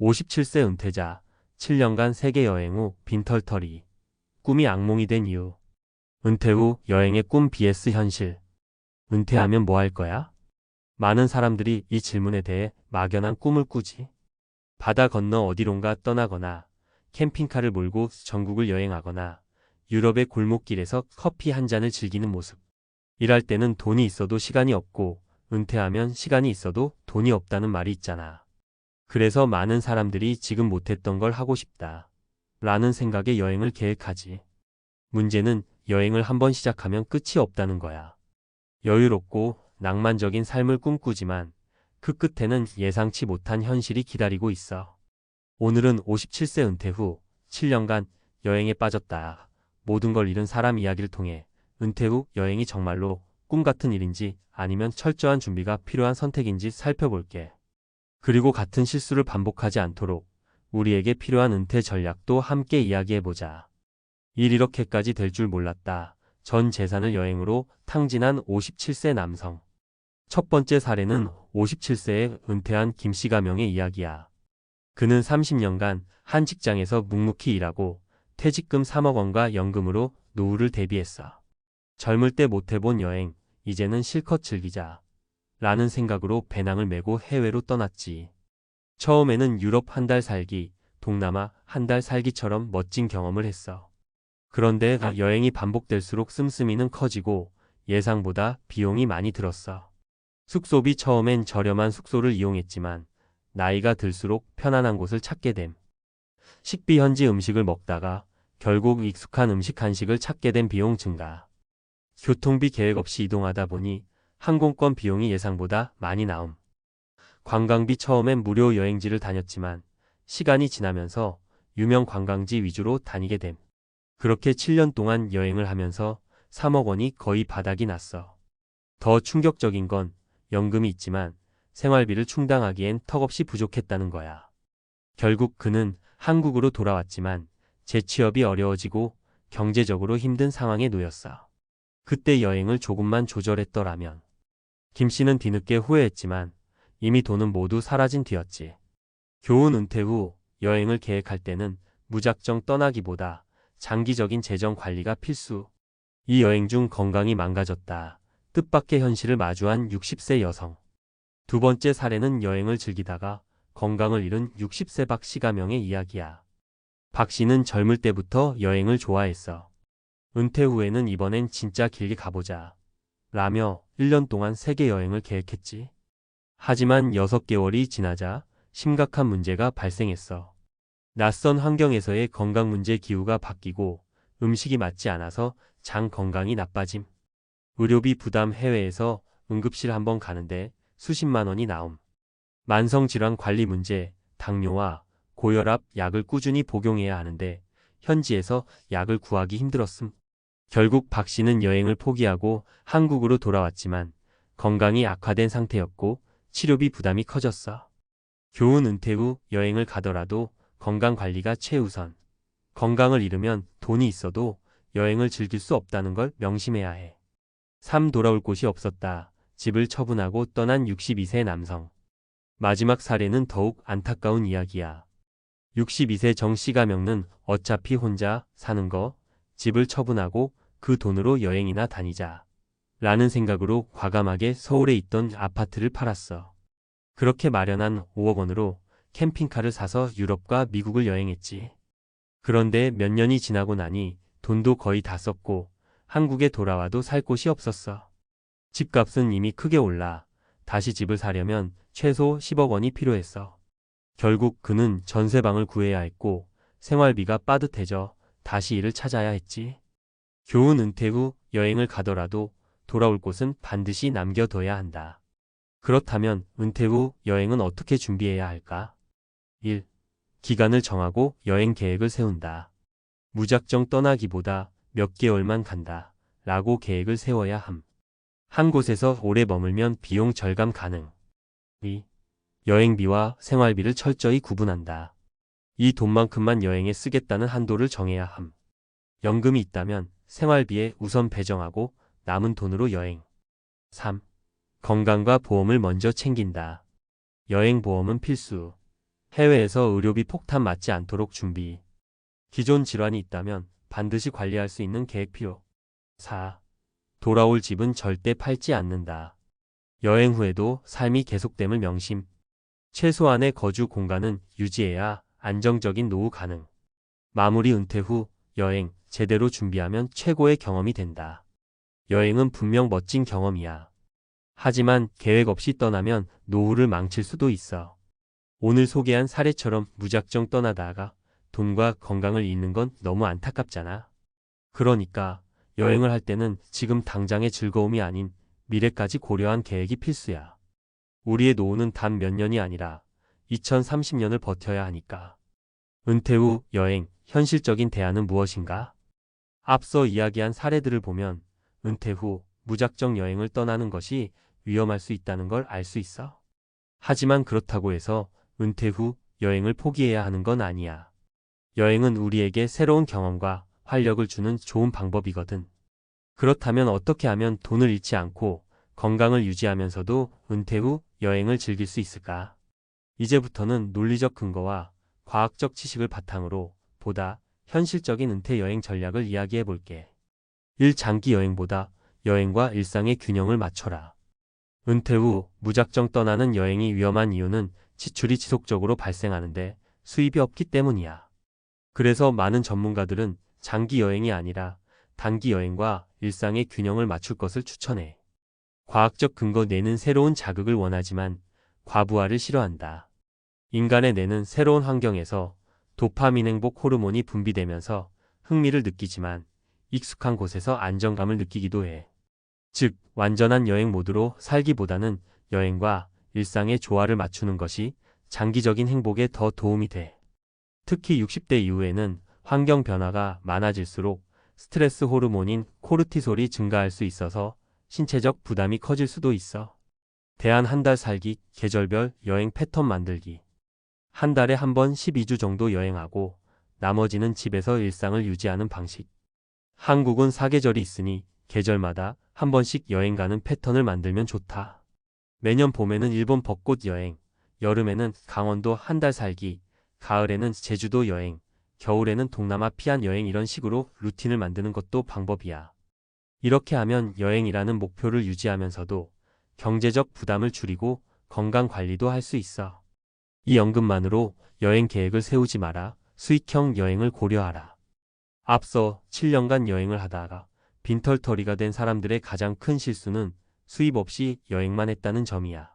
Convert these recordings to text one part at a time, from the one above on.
57세 은퇴자, 7년간 세계 여행 후 빈털터리. 꿈이 악몽이 된 이유. 은퇴 후 여행의 꿈 vs 현실. 은퇴하면 뭐 할 거야? 많은 사람들이 이 질문에 대해 막연한 꿈을 꾸지. 바다 건너 어디론가 떠나거나, 캠핑카를 몰고 전국을 여행하거나, 유럽의 골목길에서 커피 한 잔을 즐기는 모습. 일할 때는 돈이 있어도 시간이 없고, 은퇴하면 시간이 있어도 돈이 없다는 말이 있잖아. 그래서 많은 사람들이 지금 못했던 걸 하고 싶다 라는 생각에 여행을 계획하지. 문제는 여행을 한번 시작하면 끝이 없다는 거야. 여유롭고 낭만적인 삶을 꿈꾸지만 그 끝에는 예상치 못한 현실이 기다리고 있어. 오늘은 57세 은퇴 후 7년간 여행에 빠졌다. 모든 걸 잃은 사람 이야기를 통해 은퇴 후 여행이 정말로 꿈 같은 일인지 아니면 철저한 준비가 필요한 선택인지 살펴볼게. 그리고 같은 실수를 반복하지 않도록 우리에게 필요한 은퇴 전략도 함께 이야기해보자. 일 이렇게까지 될 줄 몰랐다. 전 재산을 여행으로 탕진한 57세 남성. 첫 번째 사례는 57세에 은퇴한 김씨 가명의 이야기야. 그는 30년간 한 직장에서 묵묵히 일하고 퇴직금 3억 원과 연금으로 노후를 대비했어. 젊을 때 못해본 여행, 이제는 실컷 즐기자 라는 생각으로 배낭을 메고 해외로 떠났지. 처음에는 유럽 한 달 살기, 동남아 한 달 살기처럼 멋진 경험을 했어. 그런데 여행이 반복될수록 씀씀이는 커지고 예상보다 비용이 많이 들었어. 숙소비 처음엔 저렴한 숙소를 이용했지만 나이가 들수록 편안한 곳을 찾게 됨. 식비 현지 음식을 먹다가 결국 익숙한 음식 한식을 찾게 된 비용 증가. 교통비 계획 없이 이동하다 보니 항공권 비용이 예상보다 많이 나옴. 관광비 처음엔 무료 여행지를 다녔지만 시간이 지나면서 유명 관광지 위주로 다니게 됨. 그렇게 7년 동안 여행을 하면서 3억 원이 거의 바닥이 났어. 더 충격적인 건 연금이 있지만 생활비를 충당하기엔 턱없이 부족했다는 거야. 결국 그는 한국으로 돌아왔지만 재취업이 어려워지고 경제적으로 힘든 상황에 놓였어. 그때 여행을 조금만 조절했더라면. 김 씨는 뒤늦게 후회했지만 이미 돈은 모두 사라진 뒤였지. 교훈 은퇴 후 여행을 계획할 때는 무작정 떠나기보다 장기적인 재정 관리가 필수. 이 여행 중 건강이 망가졌다. 뜻밖의 현실을 마주한 60세 여성. 두 번째 사례는 여행을 즐기다가 건강을 잃은 60세 박 씨 가명의 이야기야. 박 씨는 젊을 때부터 여행을 좋아했어. 은퇴 후에는 이번엔 진짜 길게 가보자 라며 1년 동안 세계 여행을 계획했지. 하지만 6개월이 지나자 심각한 문제가 발생했어. 낯선 환경에서의 건강 문제 기후가 바뀌고 음식이 맞지 않아서 장 건강이 나빠짐. 의료비 부담 해외에서 응급실 한번 가는데 수십만 원이 나옴. 만성질환 관리 문제, 당뇨와 고혈압 약을 꾸준히 복용해야 하는데 현지에서 약을 구하기 힘들었음. 결국 박 씨는 여행을 포기하고 한국으로 돌아왔지만 건강이 악화된 상태였고 치료비 부담이 커졌어. 교훈 은퇴 후 여행을 가더라도 건강 관리가 최우선. 건강을 잃으면 돈이 있어도 여행을 즐길 수 없다는 걸 명심해야 해. 삶 돌아올 곳이 없었다. 집을 처분하고 떠난 62세 남성. 마지막 사례는 더욱 안타까운 이야기야. 62세 정 씨 가명은 어차피 혼자 사는 거, 집을 처분하고 그 돈으로 여행이나 다니자 라는 생각으로 과감하게 서울에 있던 아파트를 팔았어. 그렇게 마련한 5억 원으로 캠핑카를 사서 유럽과 미국을 여행했지. 그런데 몇 년이 지나고 나니 돈도 거의 다 썼고 한국에 돌아와도 살 곳이 없었어. 집값은 이미 크게 올라 다시 집을 사려면 최소 10억 원이 필요했어. 결국 그는 전세방을 구해야 했고 생활비가 빠듯해져 다시 일을 찾아야 했지. 교훈 은퇴 후 여행을 가더라도 돌아올 곳은 반드시 남겨둬야 한다. 그렇다면 은퇴 후 여행은 어떻게 준비해야 할까? 1. 기간을 정하고 여행 계획을 세운다. 무작정 떠나기보다 몇 개월만 간다 라고 계획을 세워야 함. 한 곳에서 오래 머물면 비용 절감 가능. 2. 여행비와 생활비를 철저히 구분한다. 이 돈만큼만 여행에 쓰겠다는 한도를 정해야 함. 연금이 있다면 생활비에 우선 배정하고 남은 돈으로 여행. 3. 건강과 보험을 먼저 챙긴다. 여행 보험은 필수. 해외에서 의료비 폭탄 맞지 않도록 준비. 기존 질환이 있다면 반드시 관리할 수 있는 계획 필요. 4. 돌아올 집은 절대 팔지 않는다. 여행 후에도 삶이 계속됨을 명심. 최소한의 거주 공간은 유지해야 안정적인 노후 가능. 마무리 은퇴 후 여행 제대로 준비하면 최고의 경험이 된다. 여행은 분명 멋진 경험이야. 하지만 계획 없이 떠나면 노후를 망칠 수도 있어. 오늘 소개한 사례처럼 무작정 떠나다가 돈과 건강을 잃는 건 너무 안타깝잖아. 그러니까 여행을 할 때는 지금 당장의 즐거움이 아닌 미래까지 고려한 계획이 필수야. 우리의 노후는 단 몇 년이 아니라 2030년을 버텨야 하니까. 은퇴 후 여행, 현실적인 대안은 무엇인가? 앞서 이야기한 사례들을 보면 은퇴 후 무작정 여행을 떠나는 것이 위험할 수 있다는 걸 알 수 있어. 하지만 그렇다고 해서 은퇴 후 여행을 포기해야 하는 건 아니야. 여행은 우리에게 새로운 경험과 활력을 주는 좋은 방법이거든. 그렇다면 어떻게 하면 돈을 잃지 않고 건강을 유지하면서도 은퇴 후 여행을 즐길 수 있을까? 이제부터는 논리적 근거와 과학적 지식을 바탕으로 보다 현실적인 은퇴 여행 전략을 이야기해 볼게. 1. 장기 여행보다 여행과 일상의 균형을 맞춰라. 은퇴 후 무작정 떠나는 여행이 위험한 이유는 지출이 지속적으로 발생하는데 수입이 없기 때문이야. 그래서 많은 전문가들은 장기 여행이 아니라 단기 여행과 일상의 균형을 맞출 것을 추천해. 과학적 근거 내는 새로운 자극을 원하지만 과부하를 싫어한다. 인간의 뇌는 새로운 환경에서 도파민 행복 호르몬이 분비되면서 흥미를 느끼지만 익숙한 곳에서 안정감을 느끼기도 해. 즉, 완전한 여행 모드로 살기보다는 여행과 일상의 조화를 맞추는 것이 장기적인 행복에 더 도움이 돼. 특히 60대 이후에는 환경 변화가 많아질수록 스트레스 호르몬인 코르티솔이 증가할 수 있어서 신체적 부담이 커질 수도 있어. 대안 한 달 살기, 계절별 여행 패턴 만들기. 한 달에 한 번 12주 정도 여행하고 나머지는 집에서 일상을 유지하는 방식. 한국은 사계절이 있으니 계절마다 한 번씩 여행 가는 패턴을 만들면 좋다. 매년 봄에는 일본 벚꽃 여행, 여름에는 강원도 한 달 살기, 가을에는 제주도 여행, 겨울에는 동남아 피안 여행 이런 식으로 루틴을 만드는 것도 방법이야. 이렇게 하면 여행이라는 목표를 유지하면서도 경제적 부담을 줄이고 건강 관리도 할 수 있어. 이 연금만으로 여행 계획을 세우지 마라. 수익형 여행을 고려하라. 앞서 7년간 여행을 하다가 빈털터리가 된 사람들의 가장 큰 실수는 수입 없이 여행만 했다는 점이야.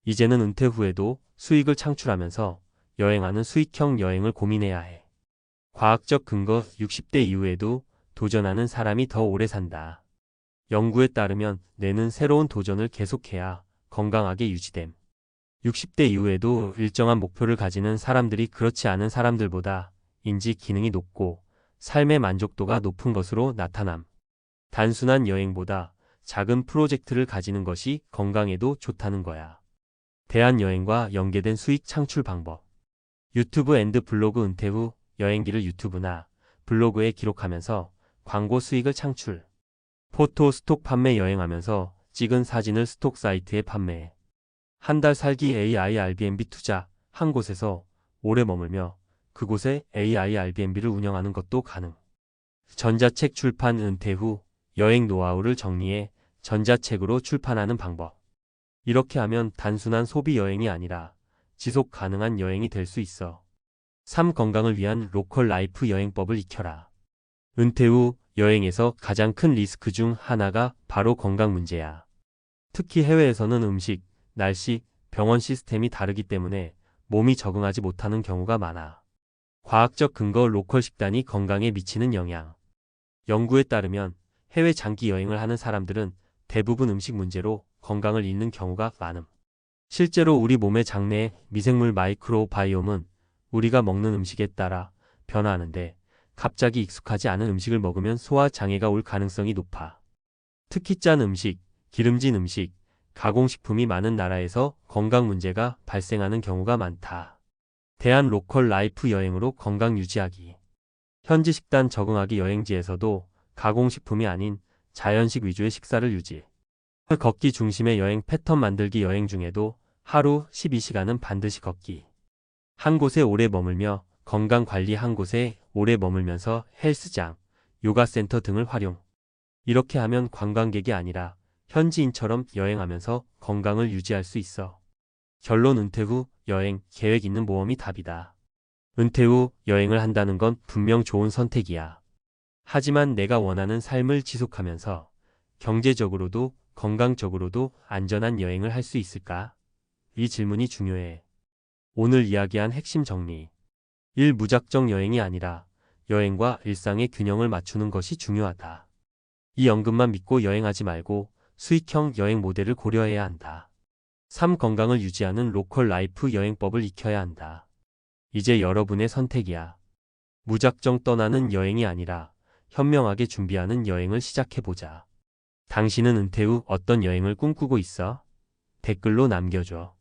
이제는 은퇴 후에도 수익을 창출하면서 여행하는 수익형 여행을 고민해야 해. 과학적 근거 60대 이후에도 도전하는 사람이 더 오래 산다. 연구에 따르면 뇌는 새로운 도전을 계속해야 건강하게 유지됨. 60대 이후에도 일정한 목표를 가지는 사람들이 그렇지 않은 사람들보다 인지 기능이 높고 삶의 만족도가 높은 것으로 나타남. 단순한 여행보다 작은 프로젝트를 가지는 것이 건강에도 좋다는 거야. 대한여행과 연계된 수익 창출 방법. 유튜브 앤드 블로그 은퇴 후 여행기를 유튜브나 블로그에 기록하면서 광고 수익을 창출. 포토 스톡 판매 여행하면서 찍은 사진을 스톡 사이트에 판매해. 한 달 살기 AI Airbnb 투자. 한 곳에서 오래 머물며 그곳에 AI Airbnb를 운영하는 것도 가능. 전자책 출판 은퇴 후 여행 노하우를 정리해 전자책으로 출판하는 방법. 이렇게 하면 단순한 소비 여행이 아니라 지속 가능한 여행이 될 수 있어. 삶 건강을 위한 로컬 라이프 여행법을 익혀라. 은퇴 후 여행에서 가장 큰 리스크 중 하나가 바로 건강 문제야. 특히 해외에서는 음식, 날씨, 병원 시스템이 다르기 때문에 몸이 적응하지 못하는 경우가 많아. 과학적 근거 로컬 식단이 건강에 미치는 영향. 연구에 따르면 해외 장기 여행을 하는 사람들은 대부분 음식 문제로 건강을 잃는 경우가 많음. 실제로 우리 몸의 장내 미생물 마이크로바이옴은 우리가 먹는 음식에 따라 변화하는데 갑자기 익숙하지 않은 음식을 먹으면 소화 장애가 올 가능성이 높아. 특히 짠 음식, 기름진 음식, 가공식품이 많은 나라에서 건강 문제가 발생하는 경우가 많다. 대한 로컬 라이프 여행으로 건강 유지하기. 현지 식단 적응하기. 여행지에서도 가공식품이 아닌 자연식 위주의 식사를 유지. 걷기 중심의 여행 패턴 만들기. 여행 중에도 하루 12시간은 반드시 걷기. 한 곳에 오래 머물며 건강 관리 한 곳에 오래 머물면서 헬스장, 요가센터 등을 활용. 이렇게 하면 관광객이 아니라 현지인처럼 여행하면서 건강을 유지할 수 있어. 결론 은퇴 후 여행 계획 있는 모험이 답이다. 은퇴 후 여행을 한다는 건 분명 좋은 선택이야. 하지만 내가 원하는 삶을 지속하면서 경제적으로도 건강적으로도 안전한 여행을 할 수 있을까? 이 질문이 중요해. 오늘 이야기한 핵심 정리. 1. 무작정 여행이 아니라 여행과 일상의 균형을 맞추는 것이 중요하다. 이 연금만 믿고 여행하지 말고 수익형 여행 모델을 고려해야 한다. 3. 건강을 유지하는 로컬 라이프 여행법을 익혀야 한다. 이제 여러분의 선택이야. 무작정 떠나는 여행이 아니라 현명하게 준비하는 여행을 시작해보자. 당신은 은퇴 후 어떤 여행을 꿈꾸고 있어? 댓글로 남겨줘.